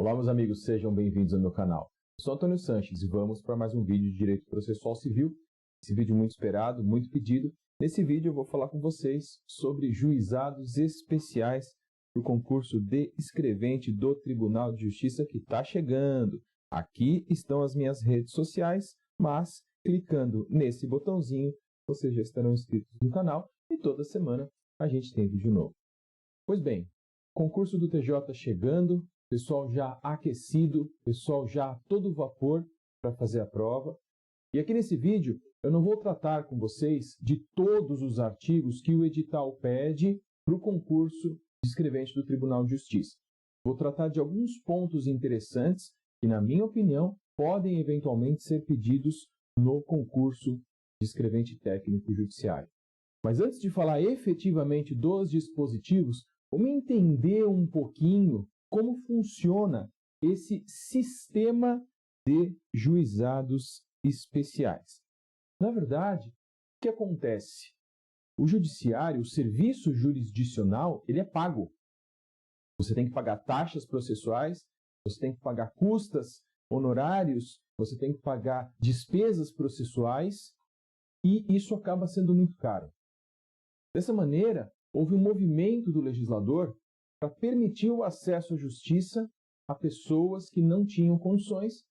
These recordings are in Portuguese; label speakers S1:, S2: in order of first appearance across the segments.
S1: Olá, meus amigos, sejam bem-vindos ao meu canal. Eu sou Antônio Sanches e vamos para mais um vídeo de Direito Processual Civil. Esse vídeo muito esperado, muito pedido. Nesse vídeo eu vou falar com vocês sobre juizados especiais do concurso de escrevente do Tribunal de Justiça que está chegando. Aqui estão as minhas redes sociais, mas clicando nesse botãozinho vocês já estarão inscritos no canal e toda semana a gente tem vídeo novo. Pois bem, concurso do TJ chegando, pessoal já aquecido, pessoal já a todo vapor para fazer a prova. E aqui nesse vídeo eu não vou tratar com vocês de todos os artigos que o edital pede para o concurso de escrevente do Tribunal de Justiça. Vou tratar de alguns pontos interessantes que, na minha opinião, podem eventualmente ser pedidos no concurso de escrevente técnico judiciário. Mas antes de falar efetivamente dos dispositivos, vamos entender um pouquinho como funciona esse sistema de juizados especiais. Na verdade, o que acontece? O judiciário, o serviço jurisdicional, ele é pago. Você tem que pagar taxas processuais, você tem que pagar custas, honorários, você tem que pagar despesas processuais e isso acaba sendo muito caro. Dessa maneira, houve um movimento do legislador para permitir o acesso à justiça a pessoas que não tinham condições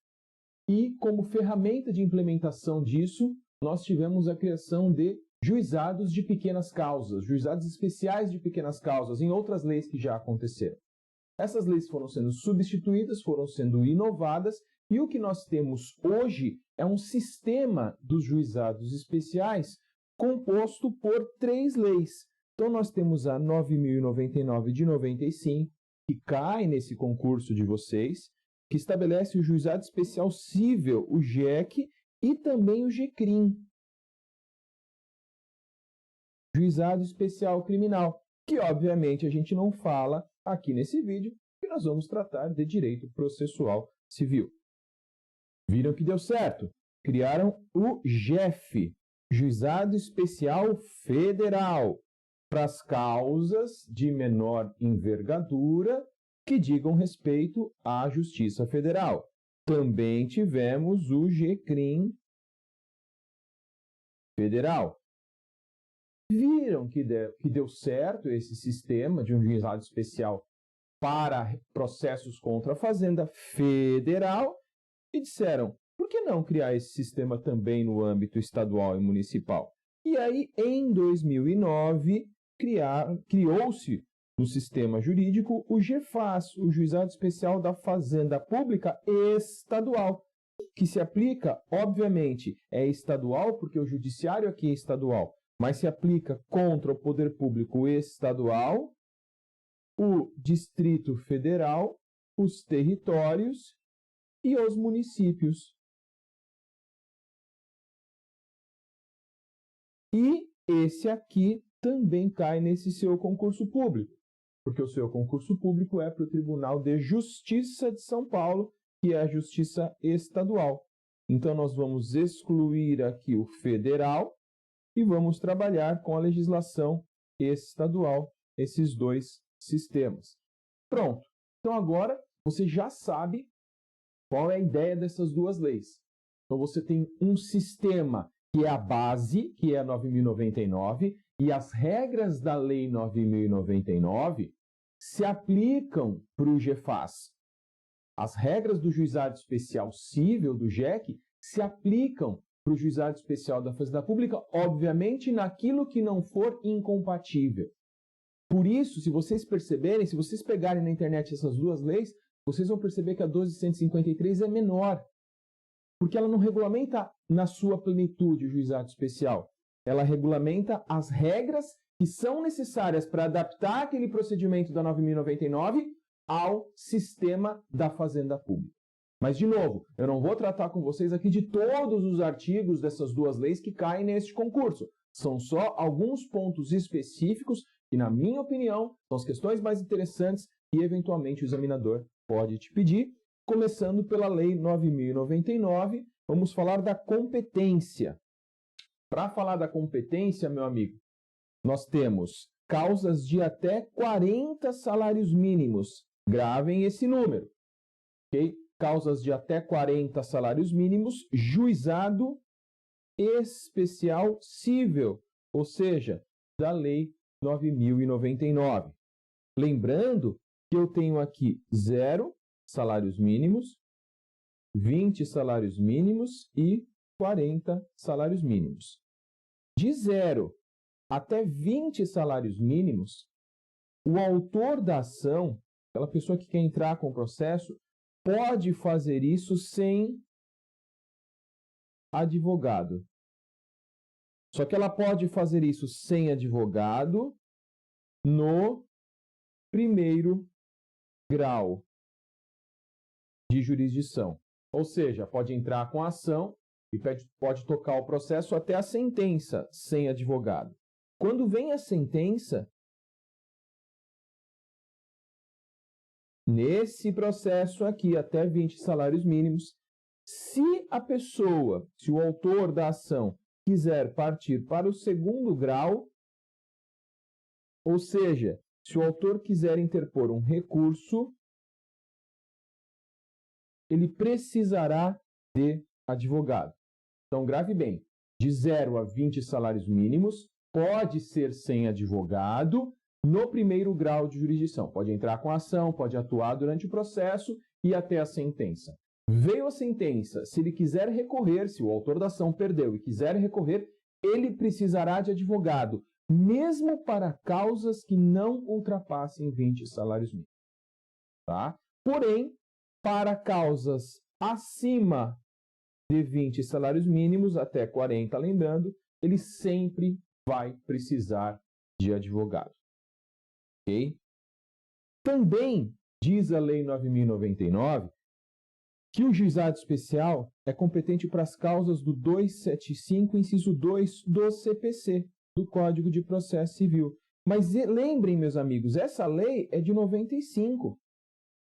S1: e, como ferramenta de implementação disso, nós tivemos a criação de juizados de pequenas causas, juizados especiais de pequenas causas, em outras leis que já aconteceram. Essas leis foram sendo substituídas, foram sendo inovadas, e o que nós temos hoje é um sistema dos juizados especiais composto por 3 leis. Então, nós temos a 9.099 de 95, que cai nesse concurso de vocês, que estabelece o Juizado Especial Cível, o JEC, e também o JECRIM, Juizado Especial Criminal, que obviamente a gente não fala aqui nesse vídeo, que nós vamos tratar de Direito Processual Civil. Viram que deu certo? Criaram o JEF, Juizado Especial Federal, para as causas de menor envergadura que digam respeito à Justiça Federal. Também tivemos o JECRIM Federal. Viram que deu certo esse sistema de um juizado especial para processos contra a Fazenda Federal e disseram, por que não criar esse sistema também no âmbito estadual e municipal? E aí, em 2009, criou-se no sistema jurídico o JEFAS, o Juizado Especial da Fazenda Pública Estadual, que se aplica, obviamente, é estadual, porque o judiciário aqui é estadual, mas se aplica contra o poder público estadual, o Distrito Federal, os territórios e os municípios. E esse aqui também cai nesse seu concurso público, porque o seu concurso público é para o Tribunal de Justiça de São Paulo, que é a Justiça Estadual. Então, nós vamos excluir aqui o federal e vamos trabalhar com a legislação estadual, esses dois sistemas. Pronto. Então, agora você já sabe qual é a ideia dessas duas leis. Então, você tem um sistema que é a base, que é a 9.099, e as regras da Lei 9.099 se aplicam para o JEFAS. As regras do Juizado Especial Cível, do JEC, se aplicam para o Juizado Especial da Fazenda Pública, obviamente naquilo que não for incompatível. Por isso, se vocês perceberem, se vocês pegarem na internet essas duas leis, vocês vão perceber que a 12.153 é menor, porque ela não regulamenta na sua plenitude o Juizado Especial. Ela regulamenta as regras que são necessárias para adaptar aquele procedimento da 9.099 ao sistema da Fazenda Pública. Mas, de novo, eu não vou tratar com vocês aqui de todos os artigos dessas duas leis que caem neste concurso. São só alguns pontos específicos que, na minha opinião, são as questões mais interessantes que, eventualmente, o examinador pode te pedir. Começando pela Lei 9.099, vamos falar da competência. Para falar da competência, meu amigo, nós temos causas de até 40 salários mínimos. Gravem esse número. ok? Causas de até 40 salários mínimos, juizado especial cível, ou seja, da Lei 9.099. Lembrando que eu tenho aqui 0 salários mínimos, 20 salários mínimos e 40 salários mínimos. De 0 até 20 salários mínimos, o autor da ação, aquela pessoa que quer entrar com o processo, pode fazer isso sem advogado. Só que ela pode fazer isso sem advogado no primeiro grau de jurisdição. Ou seja, pode entrar com a ação e pode tocar o processo até a sentença sem advogado. Quando vem a sentença, nesse processo aqui, até 20 salários mínimos, se o autor da ação quiser partir para o segundo grau, ou seja, se o autor quiser interpor um recurso, ele precisará de advogado. Então, grave bem, de 0 a 20 salários mínimos, pode ser sem advogado no primeiro grau de jurisdição. Pode entrar com a ação, pode atuar durante o processo e até a sentença. Veio a sentença, se ele quiser recorrer, se o autor da ação perdeu e quiser recorrer, ele precisará de advogado, mesmo para causas que não ultrapassem 20 salários mínimos. Tá? Porém, para causas acima de 20 salários mínimos, até 40, lembrando, ele sempre vai precisar de advogado. Ok? Também diz a Lei 9.099 que o juizado especial é competente para as causas do 275, inciso 2 do CPC, do Código de Processo Civil. Mas lembrem, meus amigos, essa lei é de 95.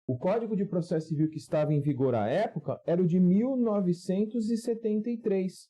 S1: O Código de Processo Civil que estava em vigor à época era o de 1973.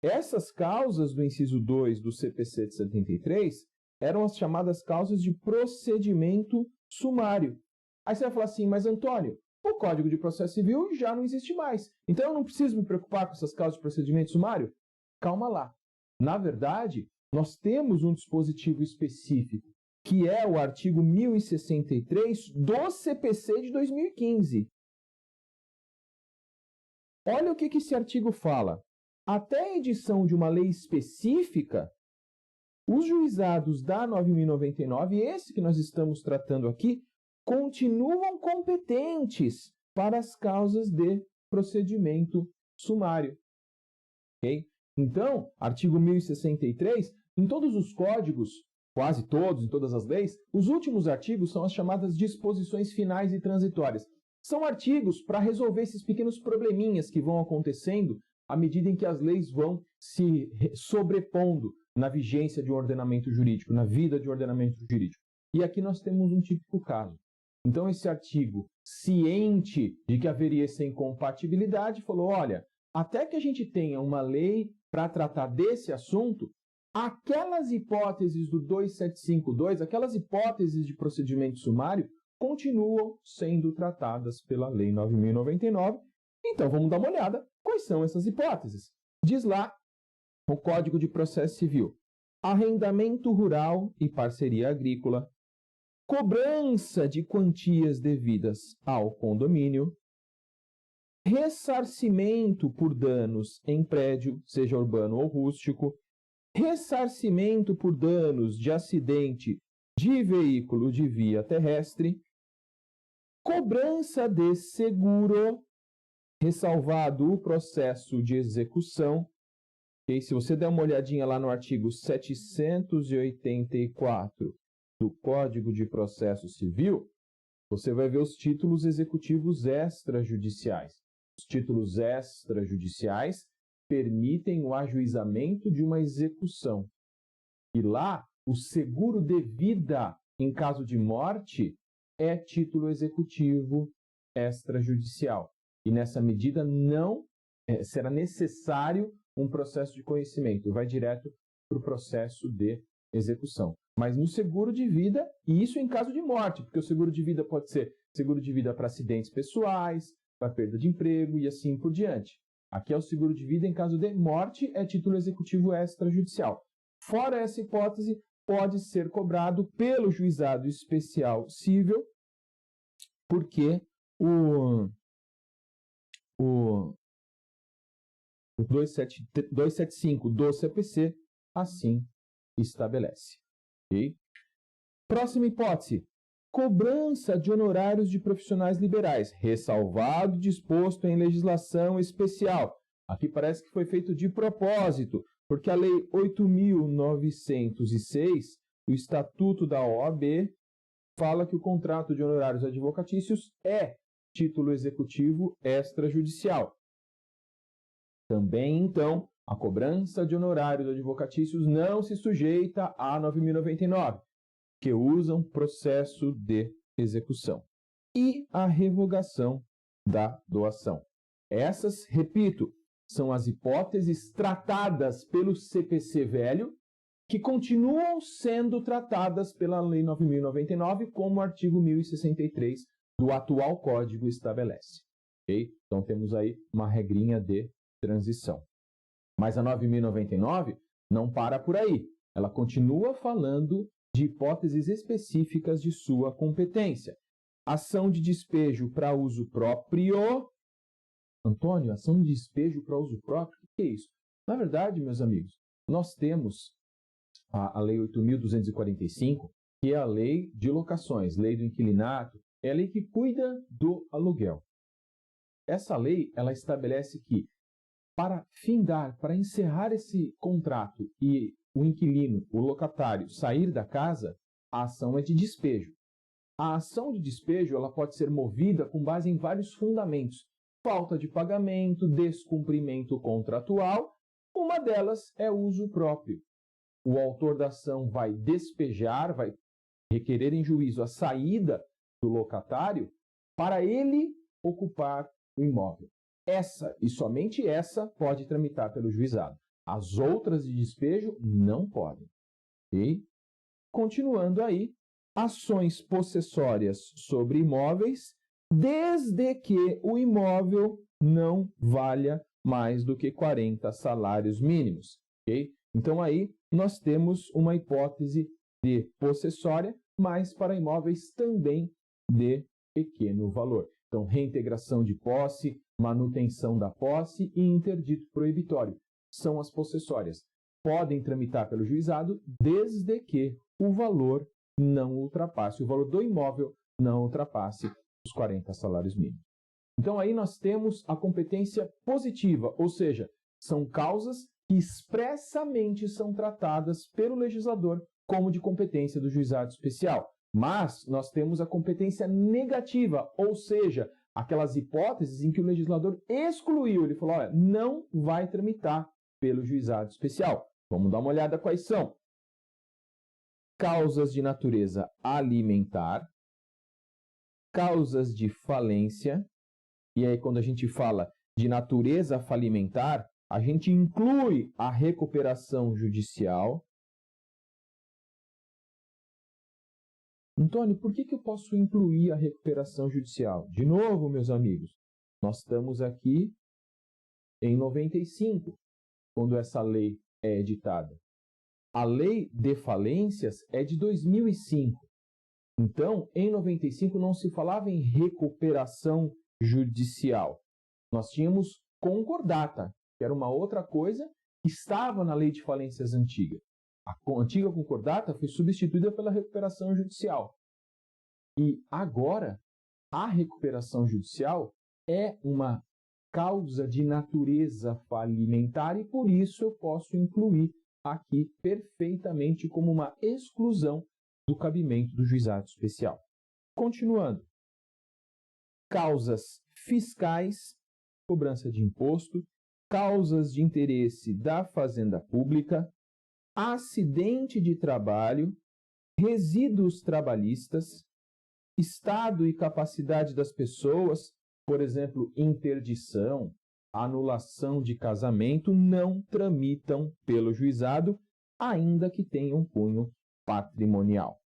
S1: Essas causas do inciso 2 do CPC de 73 eram as chamadas causas de procedimento sumário. Aí você vai falar assim, mas Antônio, o Código de Processo Civil já não existe mais. Então eu não preciso me preocupar com essas causas de procedimento sumário? Calma lá. Na verdade, nós temos um dispositivo específico, que é o artigo 1063 do CPC de 2015. Olha o que esse artigo fala. Até a edição de uma lei específica, os juizados da 9.099, esse que nós estamos tratando aqui, continuam competentes para as causas de procedimento sumário. Okay? Então, artigo 1063, em todos os códigos, quase todos, em todas as leis, os últimos artigos são as chamadas disposições finais e transitórias. São artigos para resolver esses pequenos probleminhas que vão acontecendo à medida em que as leis vão se sobrepondo na vigência de um ordenamento jurídico, na vida de um ordenamento jurídico. E aqui nós temos um típico caso. Então, esse artigo, ciente de que haveria essa incompatibilidade, falou, olha, até que a gente tenha uma lei para tratar desse assunto, aquelas hipóteses do 2752, aquelas hipóteses de procedimento sumário, continuam sendo tratadas pela Lei 9.099. Então, vamos dar uma olhada. Quais são essas hipóteses? Diz lá o Código de Processo Civil. Arrendamento rural e parceria agrícola, cobrança de quantias devidas ao condomínio, ressarcimento por danos em prédio, seja urbano ou rústico, ressarcimento por danos de acidente de veículo de via terrestre, cobrança de seguro, ressalvado o processo de execução. E se você der uma olhadinha lá no artigo 784 do Código de Processo Civil, você vai ver os títulos executivos extrajudiciais. Os títulos extrajudiciais permitem o ajuizamento de uma execução. E lá, o seguro de vida em caso de morte é título executivo extrajudicial. E nessa medida não será necessário um processo de conhecimento. Vai direto para o processo de execução. Mas no seguro de vida, e isso em caso de morte, porque o seguro de vida pode ser seguro de vida para acidentes pessoais, para perda de emprego e assim por diante. Aqui é o seguro de vida em caso de morte, é título executivo extrajudicial. Fora essa hipótese, pode ser cobrado pelo juizado especial cível, porque o 275 do CPC assim estabelece. Okay? Próxima hipótese. Cobrança de honorários de profissionais liberais, ressalvado disposto em legislação especial. Aqui parece que foi feito de propósito, porque a Lei 8.906, o Estatuto da OAB, fala que o contrato de honorários advocatícios é título executivo extrajudicial. Também, então, a cobrança de honorários advocatícios não se sujeita a 9.099, que usam processo de execução. E a revogação da doação. Essas, repito, são as hipóteses tratadas pelo CPC velho, que continuam sendo tratadas pela Lei 9.099, como o artigo 1063 do atual Código estabelece. Okay? Então, temos aí uma regrinha de transição. Mas a 9.099 não para por aí. Ela continua falando de hipóteses específicas de sua competência. Ação de despejo para uso próprio. Antônio, ação de despejo para uso próprio? O que é isso? Na verdade, meus amigos, nós temos a Lei 8.245, que é a lei de locações, lei do inquilinato, é a lei que cuida do aluguel. Essa lei, ela estabelece que para findar, para encerrar esse contrato e o inquilino, o locatário, sair da casa, a ação é de despejo. A ação de despejo ela pode ser movida com base em vários fundamentos. Falta de pagamento, descumprimento contratual, uma delas é uso próprio. O autor da ação vai despejar, vai requerer em juízo a saída do locatário para ele ocupar o imóvel. Essa e somente essa pode tramitar pelo juizado. As outras de despejo não podem. Okay? Continuando aí, ações possessórias sobre imóveis, desde que o imóvel não valha mais do que 40 salários mínimos. Okay? Então aí nós temos uma hipótese de possessória, mas para imóveis também de pequeno valor. Então, reintegração de posse, manutenção da posse e interdito proibitório são as possessórias. Podem tramitar pelo juizado desde que o valor não ultrapasse, o valor do imóvel não ultrapasse os 40 salários mínimos. Então, aí nós temos a competência positiva, ou seja, são causas que expressamente são tratadas pelo legislador como de competência do juizado especial. Mas nós temos a competência negativa, ou seja, aquelas hipóteses em que o legislador excluiu. Ele falou, olha, não vai tramitar pelo juizado especial. Vamos dar uma olhada quais são. Causas de natureza alimentar, causas de falência, e aí quando a gente fala de natureza falimentar, a gente inclui a recuperação judicial. Antônio, por que eu posso incluir a recuperação judicial? De novo, meus amigos, nós estamos aqui em 95, quando essa lei é editada. A lei de falências é de 2005. Então, em 95 não se falava em recuperação judicial. Nós tínhamos concordata, que era uma outra coisa que estava na lei de falências antiga. A antiga concordata foi substituída pela recuperação judicial. E agora, a recuperação judicial é uma causa de natureza falimentar e por isso eu posso incluir aqui perfeitamente como uma exclusão do cabimento do juizado especial. Continuando. Causas fiscais, cobrança de imposto, causas de interesse da fazenda pública, acidente de trabalho, resíduos trabalhistas, estado e capacidade das pessoas, por exemplo, interdição, anulação de casamento, não tramitam pelo juizado, ainda que tenha um cunho patrimonial.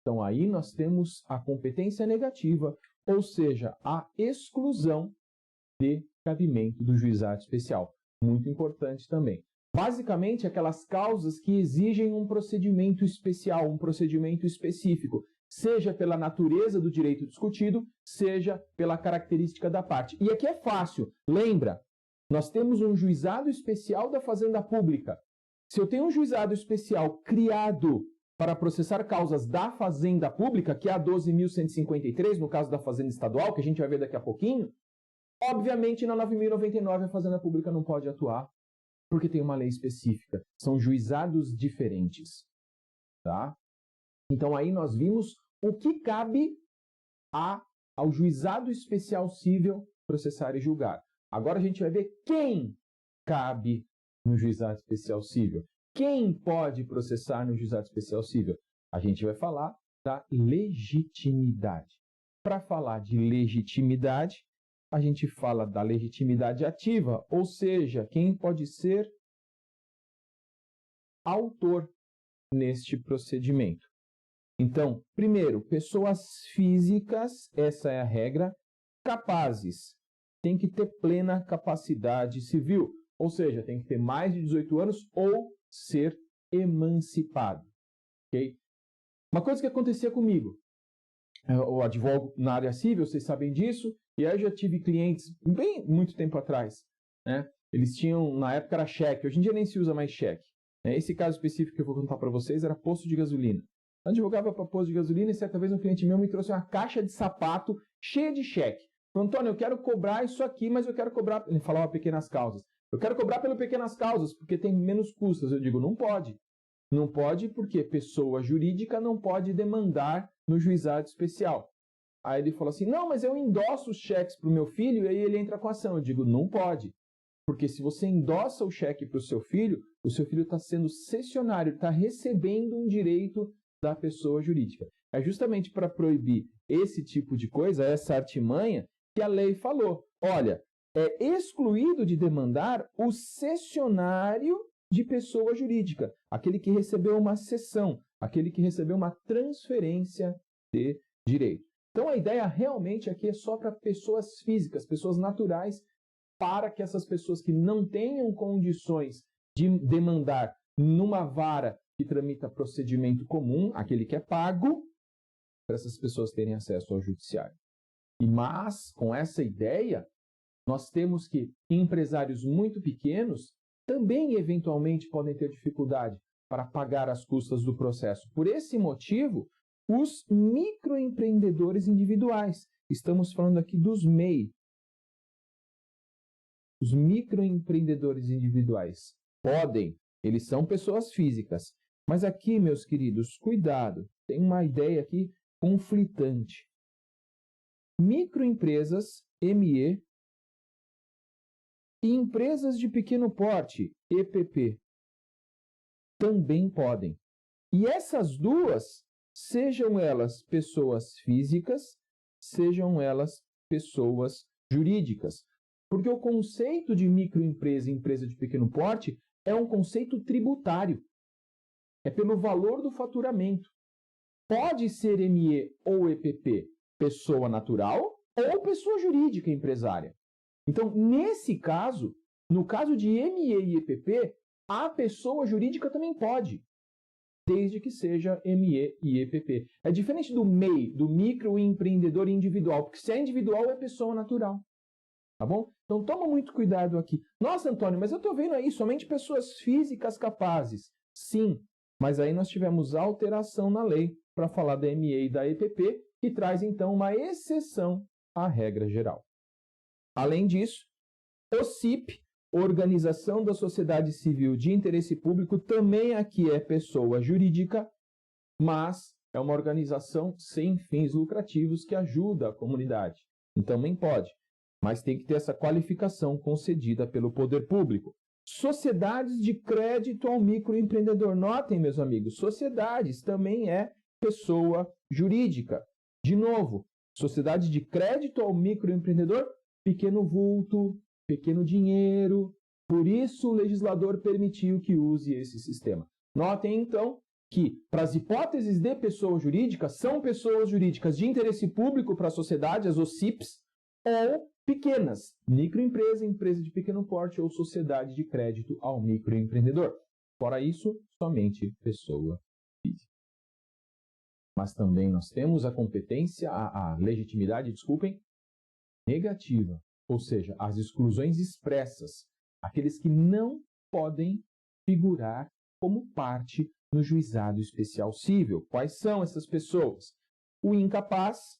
S1: Então, aí nós temos a competência negativa, ou seja, a exclusão de cabimento do juizado especial. Muito importante também. Basicamente, aquelas causas que exigem um procedimento especial, um procedimento específico, seja pela natureza do direito discutido, seja pela característica da parte. E aqui é fácil. Lembra, nós temos um juizado especial da Fazenda Pública. Se eu tenho um juizado especial criado para processar causas da Fazenda Pública, que é a 12.153, no caso da Fazenda Estadual, que a gente vai ver daqui a pouquinho, obviamente na 9.099 a Fazenda Pública não pode atuar, porque tem uma lei específica. São juizados diferentes. Tá? Então aí nós vimos o que cabe ao juizado especial cível processar e julgar. Agora a gente vai ver quem cabe no juizado especial cível. Quem pode processar no juizado especial cível? A gente vai falar da legitimidade. Para falar de legitimidade, a gente fala da legitimidade ativa, ou seja, quem pode ser autor neste procedimento. Então, primeiro, pessoas físicas, essa é a regra, capazes, tem que ter plena capacidade civil, ou seja, tem que ter mais de 18 anos ou ser emancipado. Okay? Uma coisa que acontecia comigo, eu advogo na área civil, vocês sabem disso, e aí eu já tive clientes, bem muito tempo atrás, né? Eles tinham, na época era cheque, hoje em dia nem se usa mais cheque. Esse caso específico que eu vou contar para vocês era posto de gasolina. Eu advogava para posto de gasolina e certa vez um cliente meu me trouxe uma caixa de sapato cheia de cheque. Falei, Antônio, eu quero cobrar isso aqui, mas eu quero cobrar... Ele falava pequenas causas. Eu quero cobrar pelo pequenas causas, porque tem menos custas. Eu digo, não pode. Não pode porque pessoa jurídica não pode demandar no juizado especial. Aí ele falou assim, não, mas eu endosso os cheques para o meu filho e aí ele entra com a ação. Eu digo, não pode. Porque se você endossa o cheque para o seu filho está sendo cessionário, está recebendo um direito da pessoa jurídica. É justamente para proibir esse tipo de coisa, essa artimanha, que a lei falou. Olha, é excluído de demandar o cessionário de pessoa jurídica, aquele que recebeu uma cessão, aquele que recebeu uma transferência de direito. Então a ideia realmente aqui é só para pessoas físicas, pessoas naturais, para que essas pessoas que não tenham condições de demandar numa vara que tramita procedimento comum, aquele que é pago, para essas pessoas terem acesso ao judiciário. Mas, com essa ideia, nós temos que empresários muito pequenos também, eventualmente, podem ter dificuldade para pagar as custas do processo. Por esse motivo, os microempreendedores individuais, estamos falando aqui dos MEI, os microempreendedores individuais podem, eles são pessoas físicas, mas aqui, meus queridos, cuidado, tem uma ideia aqui conflitante. Microempresas, ME, e empresas de pequeno porte, EPP, também podem. E essas duas, sejam elas pessoas físicas, sejam elas pessoas jurídicas. Porque o conceito de microempresa e empresa de pequeno porte é um conceito tributário. É pelo valor do faturamento. Pode ser ME ou EPP, pessoa natural ou pessoa jurídica empresária. Então, nesse caso, no caso de ME e EPP, a pessoa jurídica também pode, desde que seja ME e EPP. É diferente do MEI, do microempreendedor individual, porque se é individual é pessoa natural. Tá bom? Então, toma muito cuidado aqui. Nossa, Antônio, mas eu estou vendo aí somente pessoas físicas capazes. Sim, mas aí nós tivemos alteração na lei para falar da ME e da EPP, que traz, então, uma exceção à regra geral. Além disso, o CIP, Organização da Sociedade Civil de Interesse Público, também aqui é pessoa jurídica, mas é uma organização sem fins lucrativos que ajuda a comunidade. Então, também pode, mas tem que ter essa qualificação concedida pelo poder público. Sociedades de crédito ao microempreendedor. Notem, meus amigos, sociedades também é pessoa jurídica. De novo, sociedade de crédito ao microempreendedor, pequeno vulto, pequeno dinheiro. Por isso o legislador permitiu que use esse sistema. Notem, então, que para as hipóteses de pessoa jurídica, são pessoas jurídicas de interesse público para a sociedade, as OCIPs, ou pequenas, microempresa, empresa de pequeno porte ou sociedade de crédito ao microempreendedor. Fora isso, somente pessoa física. Mas também nós temos a competência, a legitimidade, negativa, ou seja, as exclusões expressas, aqueles que não podem figurar como parte no juizado especial cível. Quais são essas pessoas? O incapaz.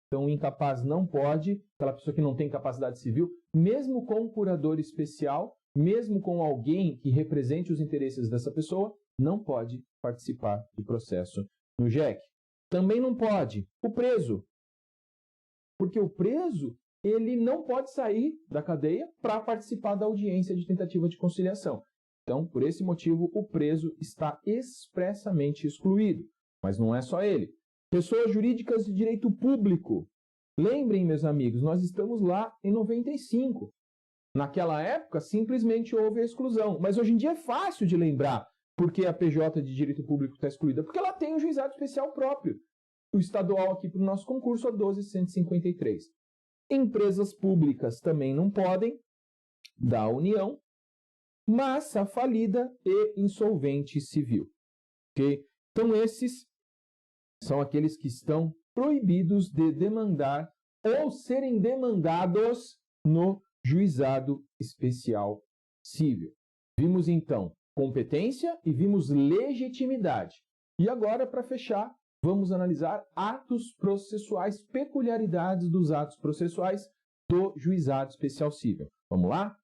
S1: Então, o incapaz não pode, aquela pessoa que não tem capacidade civil, mesmo com um curador especial, mesmo com alguém que represente os interesses dessa pessoa, não pode participar do processo no JEC. Também não pode o preso, porque o preso ele não pode sair da cadeia para participar da audiência de tentativa de conciliação. Então, por esse motivo, o preso está expressamente excluído. Mas não é só ele. Pessoas jurídicas de direito público. Lembrem, meus amigos, nós estamos lá em 95. Naquela época, simplesmente houve a exclusão. Mas hoje em dia é fácil de lembrar porque a PJ de direito público está excluída. Porque ela tem um juizado especial próprio. O estadual aqui para o nosso concurso é 12.153. Empresas públicas também não podem, da União, massa falida e insolvente civil. Okay? Então, esses são aqueles que estão proibidos de demandar ou serem demandados no juizado especial cível. Vimos, então, competência e vimos legitimidade. E agora, para fechar, vamos analisar atos processuais, peculiaridades dos atos processuais do juizado especial cível. Vamos lá?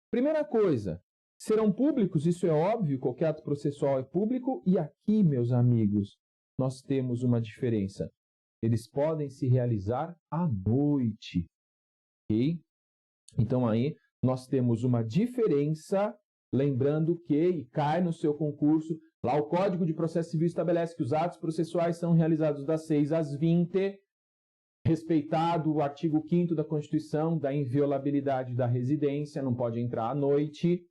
S1: Primeira coisa, serão públicos, isso é óbvio, qualquer ato processual é público, e aqui, meus amigos, nós temos uma diferença. Eles podem se realizar à noite, ok? Então aí nós temos uma diferença, lembrando que, e cai no seu concurso, lá o Código de Processo Civil estabelece que os atos processuais são realizados das 6 às 20, respeitado o artigo 5º da Constituição, da inviolabilidade da residência, não pode entrar à noite.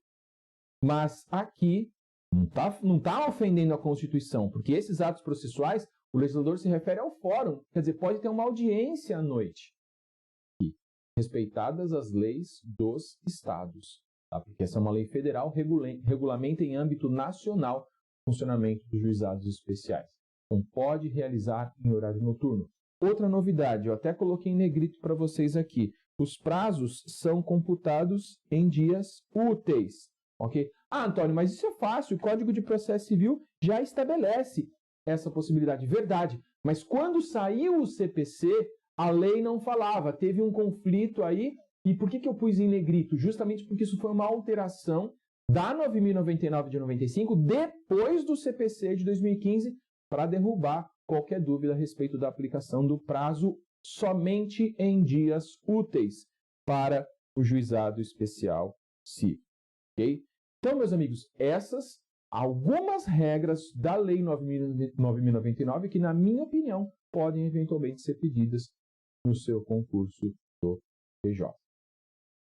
S1: Mas aqui não tá ofendendo a Constituição, porque esses atos processuais, o legislador se refere ao fórum, quer dizer, pode ter uma audiência à noite. E respeitadas as leis dos estados, tá? Porque essa é uma lei federal, regulamenta em âmbito nacional o funcionamento dos juizados especiais. Então, pode realizar em horário noturno. Outra novidade, eu até coloquei em negrito para vocês aqui, os prazos são computados em dias úteis. Ok? Ah, Antônio, mas isso é fácil, o Código de Processo Civil já estabelece essa possibilidade. Verdade, mas quando saiu o CPC, a lei não falava, teve um conflito aí, e por que eu pus em negrito? Justamente porque isso foi uma alteração da 9.099 de 95, depois do CPC de 2015, para derrubar qualquer dúvida a respeito da aplicação do prazo somente em dias úteis para o juizado especial civil. Okay? Então, meus amigos, essas algumas regras da Lei 9.099 que, na minha opinião, podem eventualmente ser pedidas no seu concurso do PJ.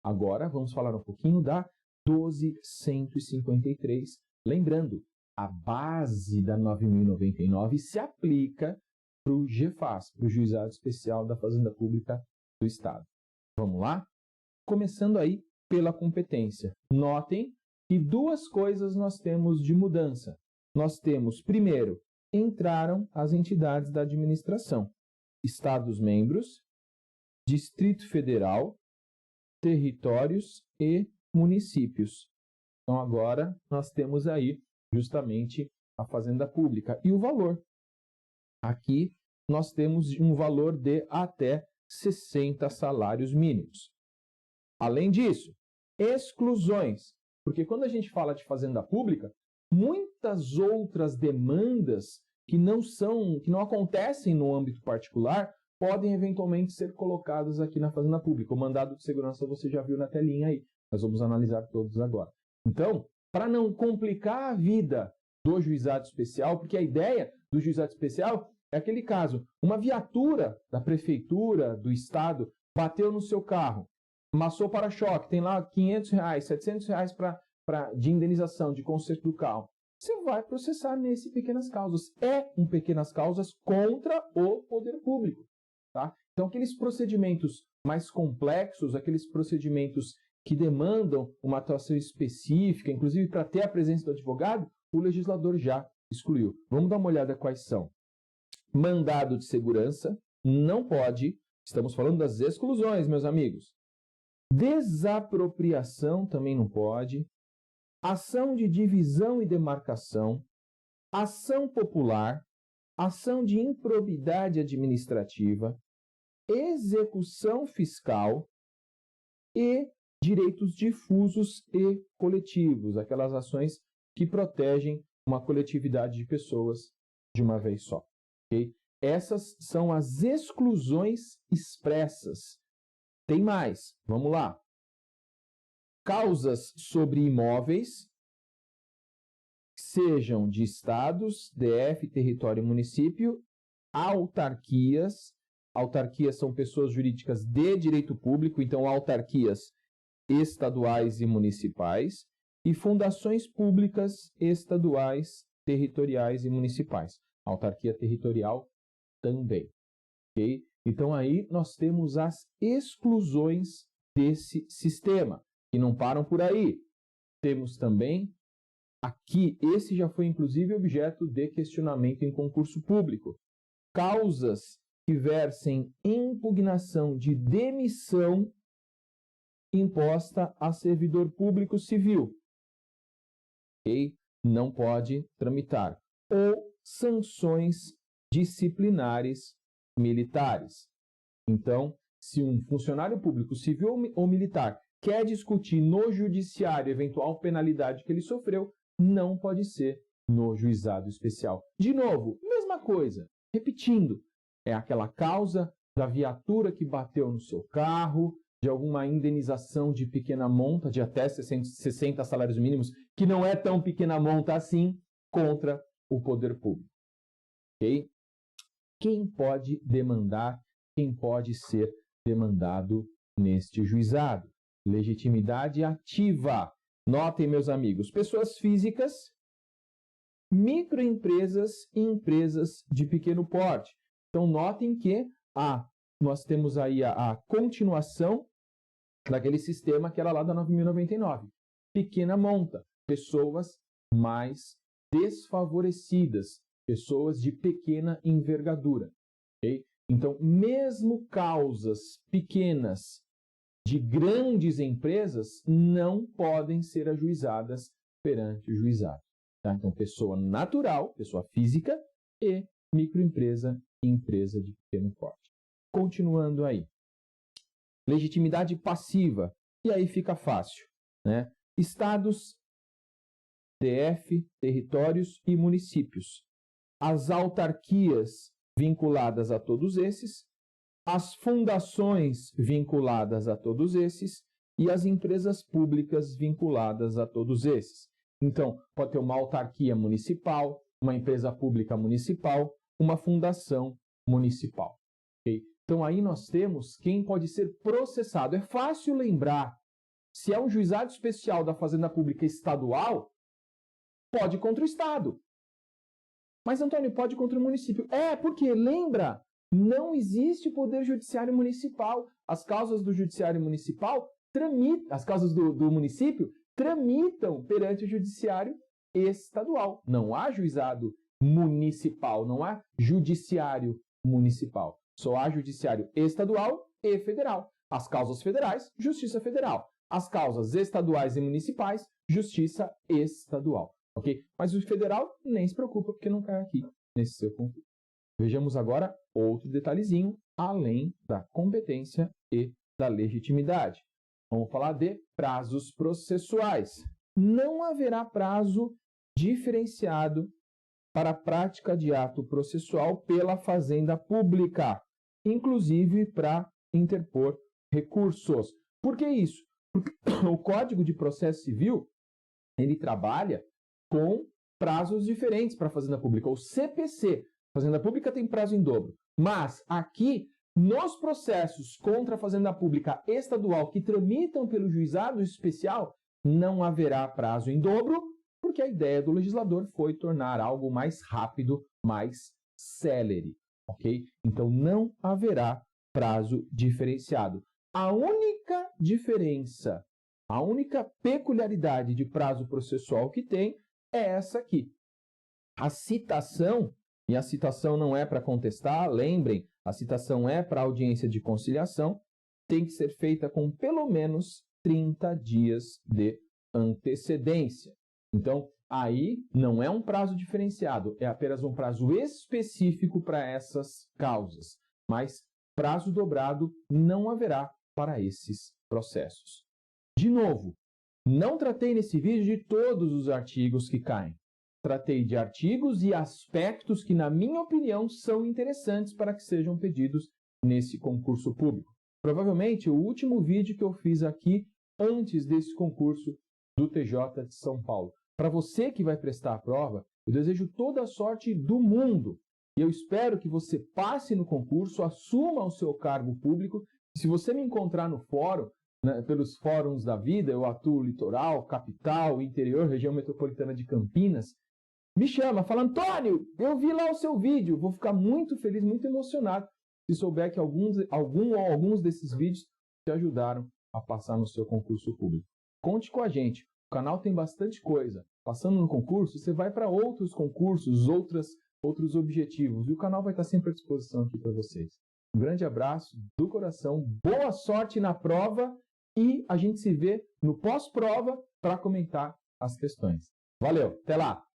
S1: Agora, vamos falar um pouquinho da 12.153. Lembrando, a base da 9.099 se aplica para o GEFAS, para o Juizado Especial da Fazenda Pública do Estado. Vamos lá? Começando aí pela competência. Notem que duas coisas nós temos de mudança. Nós temos, primeiro, entraram as entidades da administração, Estados-membros, Distrito Federal, territórios e municípios. Então, agora nós temos aí justamente a Fazenda Pública. E o valor? Aqui nós temos um valor de até 60 salários mínimos. Além disso, exclusões, porque quando a gente fala de fazenda pública, muitas outras demandas que não acontecem no âmbito particular podem eventualmente ser colocadas aqui na fazenda pública. O mandado de segurança você já viu na telinha aí. Nós vamos analisar todos agora. Então, para não complicar a vida do juizado especial, porque a ideia do juizado especial é aquele caso, uma viatura da prefeitura, do estado, bateu no seu carro, amassou o para-choque, tem lá R$500, R$700 de indenização, de conserto do carro, você vai processar nesse pequenas causas. É um pequenas causas contra o poder público. Tá? Então, aqueles procedimentos mais complexos, aqueles procedimentos que demandam uma atuação específica, inclusive para ter a presença do advogado, o legislador já excluiu. Vamos dar uma olhada quais são. Mandado de segurança, não pode, estamos falando das exclusões, meus amigos. Desapropriação também não pode. Ação de divisão e demarcação, ação popular, ação de improbidade administrativa, execução fiscal e direitos difusos e coletivos, aquelas ações que protegem uma coletividade de pessoas de uma vez só. Okay? Essas são as exclusões expressas. Tem mais, vamos lá. Causas sobre imóveis, sejam de estados, DF, território e município, autarquias. Autarquias são pessoas jurídicas de direito público, então autarquias estaduais e municipais, e fundações públicas estaduais, territoriais e municipais. Autarquia territorial também. Okay? Então aí nós temos as exclusões desse sistema. E não param por aí. Temos também aqui, esse já foi inclusive objeto de questionamento em concurso público. Causas que versem impugnação de demissão imposta a servidor público civil. Okay? Não pode tramitar. Ou sanções disciplinares militares. Então, se um funcionário público civil ou militar quer discutir no judiciário eventual penalidade que ele sofreu, não pode ser no juizado especial. De novo, mesma coisa, repetindo, é aquela causa da viatura que bateu no seu carro, de alguma indenização de pequena monta, de até 60 salários mínimos, que não é tão pequena monta assim, contra o poder público. Ok? Quem pode demandar, quem pode ser demandado neste juizado? Legitimidade ativa. Notem, meus amigos, pessoas físicas, microempresas e empresas de pequeno porte. Então, notem que nós temos aí a continuação daquele sistema que era lá da 9.099. Pequena monta, pessoas mais desfavorecidas, pessoas de pequena envergadura. Okay? Então, mesmo causas pequenas de grandes empresas não podem ser ajuizadas perante o juizado. Tá? Então, pessoa natural, pessoa física e microempresa e empresa de pequeno porte. Continuando aí. Legitimidade passiva. E aí fica fácil. Né? Estados, DF, territórios e municípios. As autarquias vinculadas a todos esses, as fundações vinculadas a todos esses e as empresas públicas vinculadas a todos esses. Então, pode ter uma autarquia municipal, uma empresa pública municipal, uma fundação municipal. Okay? Então, aí nós temos quem pode ser processado. É fácil lembrar, se é um juizado especial da Fazenda Pública Estadual, pode contra o Estado. Mas, Antônio, pode contra o município. Porque, lembra, não existe poder judiciário municipal. As causas do judiciário municipal as causas do município tramitam perante o judiciário estadual. Não há juizado municipal, não há judiciário municipal. Só há judiciário estadual e federal. As causas federais, Justiça Federal. As causas estaduais e municipais, Justiça Estadual. Ok? Mas o federal nem se preocupa, porque não cai aqui nesse seu conflito. Vejamos agora outro detalhezinho, além da competência e da legitimidade. Vamos falar de prazos processuais. Não haverá prazo diferenciado para a prática de ato processual pela Fazenda Pública, inclusive para interpor recursos. Por que isso? Porque o Código de Processo Civil, ele trabalha com prazos diferentes para a Fazenda Pública. O CPC, Fazenda Pública tem prazo em dobro. Mas aqui, nos processos contra a Fazenda Pública estadual que tramitam pelo juizado especial, não haverá prazo em dobro, porque a ideia do legislador foi tornar algo mais rápido, mais célere, ok? Então, não haverá prazo diferenciado. A única diferença, a única peculiaridade de prazo processual que tem é essa aqui. A citação, e a citação não é para contestar, lembrem, a citação é para audiência de conciliação, tem que ser feita com pelo menos 30 dias de antecedência. Então, aí não é um prazo diferenciado, é apenas um prazo específico para essas causas, mas prazo dobrado não haverá para esses processos. De novo, não tratei nesse vídeo de todos os artigos que caem. Tratei de artigos e aspectos que, na minha opinião, são interessantes para que sejam pedidos nesse concurso público. Provavelmente o último vídeo que eu fiz aqui antes desse concurso do TJ de São Paulo. Para você que vai prestar a prova, eu desejo toda a sorte do mundo. E eu espero que você passe no concurso, assuma o seu cargo público. Se você me encontrar no fórum, pelos fóruns da vida, eu atuo litoral, capital, interior, região metropolitana de Campinas, me chama, fala, Antônio, eu vi lá o seu vídeo, vou ficar muito feliz, muito emocionado se souber que alguns desses vídeos te ajudaram a passar no seu concurso público. Conte com a gente, o canal tem bastante coisa. Passando no concurso, você vai para outros concursos, outros objetivos, e o canal vai estar sempre à disposição aqui para vocês. Um grande abraço do coração, boa sorte na prova e a gente se vê no pós-prova para comentar as questões. Valeu, até lá!